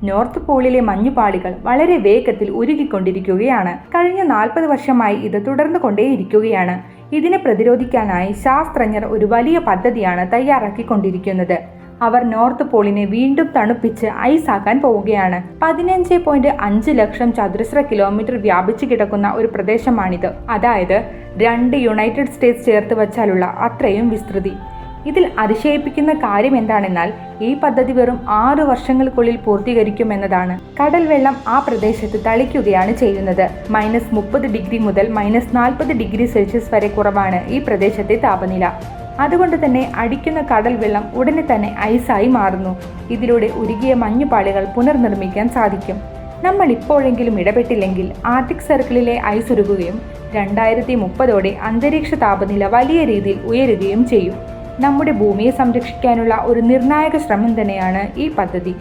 North പോളിലെ മഞ്ഞുപാളികൾ വളരെ വേഗത്തിൽ ഉരുകിക്കൊണ്ടിരിക്കുകയാണ്. കഴിഞ്ഞ 40 വർഷമായി ഇത് തുടർന്നു കൊണ്ടേയിരിക്കുകയാണ്. ഇതിനെ പ്രതിരോധിക്കാനായി ശാസ്ത്രജ്ഞർ ഒരു വലിയ പദ്ധതിയാണ് തയ്യാറാക്കിക്കൊണ്ടിരിക്കുന്നത്. അവർ നോർത്ത് പോളിനെ വീണ്ടും തണുപ്പിച്ച് ഐസാക്കാൻ പോവുകയാണ്. 15.5 ലക്ഷം ചതുരശ്ര കിലോമീറ്റർ വ്യാപിച്ചു കിടക്കുന്ന ഒരു പ്രദേശമാണിത്. അതായത് 2 യുണൈറ്റഡ് സ്റ്റേറ്റ്സ് ചേർത്ത് വച്ചാലുള്ള അത്രയും വിസ്തൃതി. ഇതിൽ അതിശയിപ്പിക്കുന്ന കാര്യം എന്താണെന്നാൽ ഈ പദ്ധതി വെറും 6 വർഷങ്ങൾക്കുള്ളിൽ പൂർത്തീകരിക്കുമെന്നതാണ്. കടൽ വെള്ളം ആ പ്രദേശത്ത് തളിക്കുകയാണ് ചെയ്യുന്നത്. -30 ഡിഗ്രി മുതൽ -40 ഡിഗ്രി സെൽഷ്യസ് വരെ കുറവാണ് ഈ പ്രദേശത്തെ താപനില. അതുകൊണ്ട് തന്നെ അടിക്കുന്ന കടൽ വെള്ളം ഉടനെ തന്നെ ഐസായി മാറുന്നു. ഇതിലൂടെ ഉരുകിയ മഞ്ഞുപാളികൾ പുനർനിർമ്മിക്കാൻ സാധിക്കും. നമ്മൾ ഇപ്പോഴെങ്കിലും ഇടപെട്ടില്ലെങ്കിൽ ആർട്ടിക് സർക്കിളിലെ ഐസ് ഉരുകുകയും 2030ഓടെ അന്തരീക്ഷ താപനില വലിയ രീതിയിൽ ഉയരുകയും ചെയ്യും. നമ്മുടെ ഭൂമിയെ സംരക്ഷിക്കാനുള്ള ഒരു നിർണായക ശ്രമം തന്നെയാണ് ഈ പദ്ധതി.